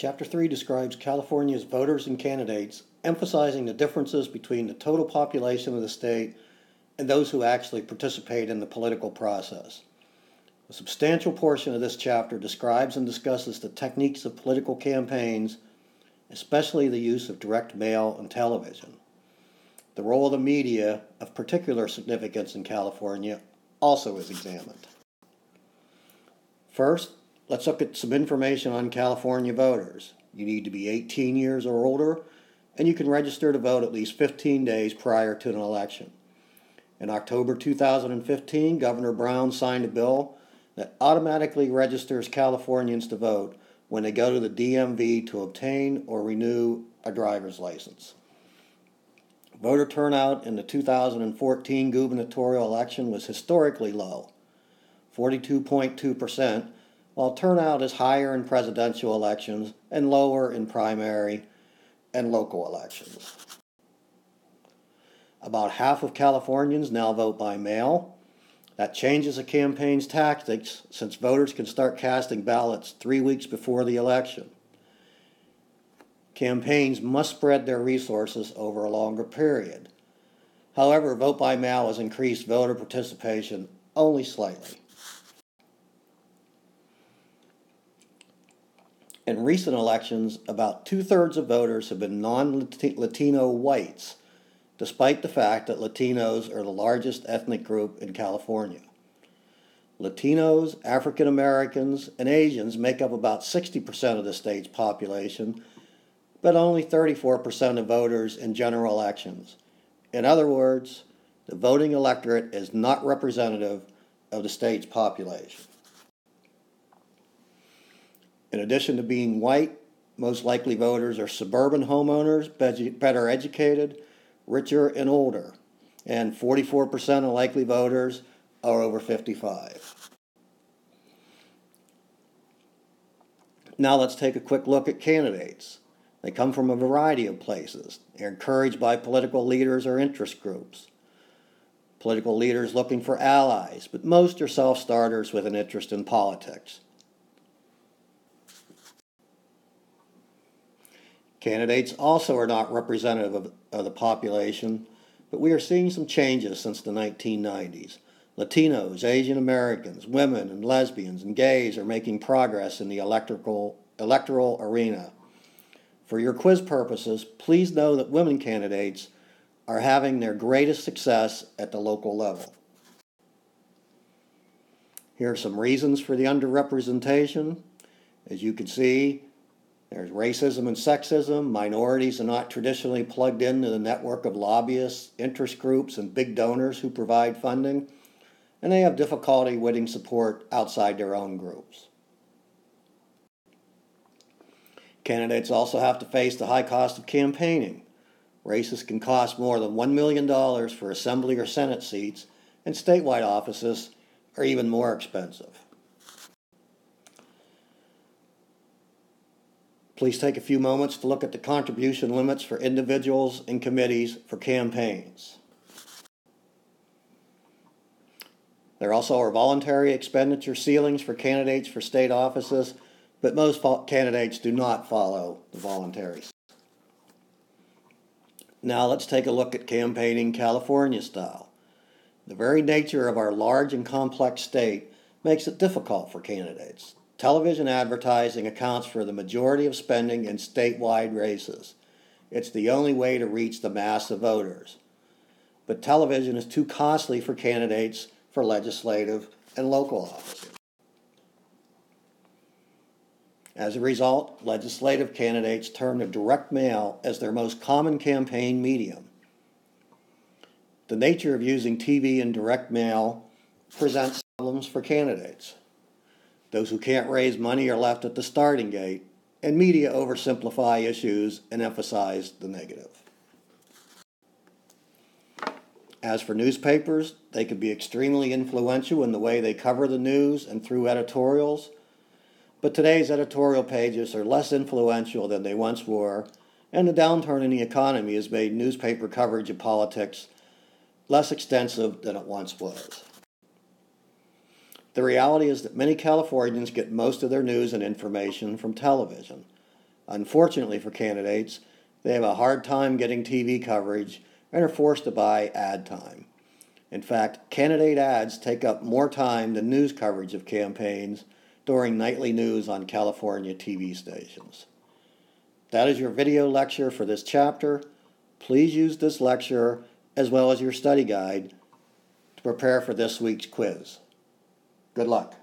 Chapter 3 describes California's voters and candidates, emphasizing the differences between the total population of the state and those who actually participate in the political process. A substantial portion of this chapter describes and discusses the techniques of political campaigns, especially the use of direct mail and television. The role of the media, of particular significance in California, also is examined. First, let's look at some information on California voters. You need to be 18 years or older, and you can register to vote at least 15 days prior to an election. In October 2015, Governor Brown signed a bill that automatically registers Californians to vote when they go to the DMV to obtain or renew a driver's license. Voter turnout in the 2014 gubernatorial election was historically low, 42.2%, while turnout is higher in presidential elections and lower in primary and local elections. About half of Californians now vote by mail. That changes a campaign's tactics since voters can start casting ballots 3 weeks before the election. Campaigns must spread their resources over a longer period. However, vote by mail has increased voter participation only slightly. In recent elections, about 2/3 of voters have been non-Latino whites, despite the fact that Latinos are the largest ethnic group in California. Latinos, African Americans, and Asians make up about 60% of the state's population, but only 34% of voters in general elections. In other words, the voting electorate is not representative of the state's population. In addition to being white, most likely voters are suburban homeowners, better educated, richer, and older, and 44% of likely voters are over 55. Now let's take a quick look at candidates. They come from a variety of places. They're encouraged by political leaders or interest groups. Political leaders looking for allies, but most are self-starters with an interest in politics. Candidates also are not representative of the population, but we are seeing some changes since the 1990s. Latinos, Asian Americans, women and lesbians and gays are making progress in the electoral arena. For your quiz purposes, please know that women candidates are having their greatest success at the local level. Here are some reasons for the underrepresentation. As you can see, there's racism and sexism. Minorities are not traditionally plugged into the network of lobbyists, interest groups, and big donors who provide funding, and they have difficulty winning support outside their own groups. Candidates also have to face the high cost of campaigning. Races can cost more than $1 million for assembly or Senate seats, and statewide offices are even more expensive. Please take a few moments to look at the contribution limits for individuals and committees for campaigns. There also are voluntary expenditure ceilings for candidates for state offices, but most candidates do not follow the voluntary. Now let's take a look at campaigning California style. The very nature of our large and complex state makes it difficult for candidates. Television advertising accounts for the majority of spending in statewide races. It's the only way to reach the mass of voters. But television is too costly for candidates for legislative and local offices. As a result, legislative candidates turn to direct mail as their most common campaign medium. The nature of using TV and direct mail presents problems for candidates. Those who can't raise money are left at the starting gate, and media oversimplify issues and emphasize the negative. As for newspapers, they can be extremely influential in the way they cover the news and through editorials, but today's editorial pages are less influential than they once were, and the downturn in the economy has made newspaper coverage of politics less extensive than it once was. The reality is that many Californians get most of their news and information from television. Unfortunately for candidates, they have a hard time getting TV coverage and are forced to buy ad time. In fact, candidate ads take up more time than news coverage of campaigns during nightly news on California TV stations. That is your video lecture for this chapter. Please use this lecture as well as your study guide to prepare for this week's quiz. Good luck.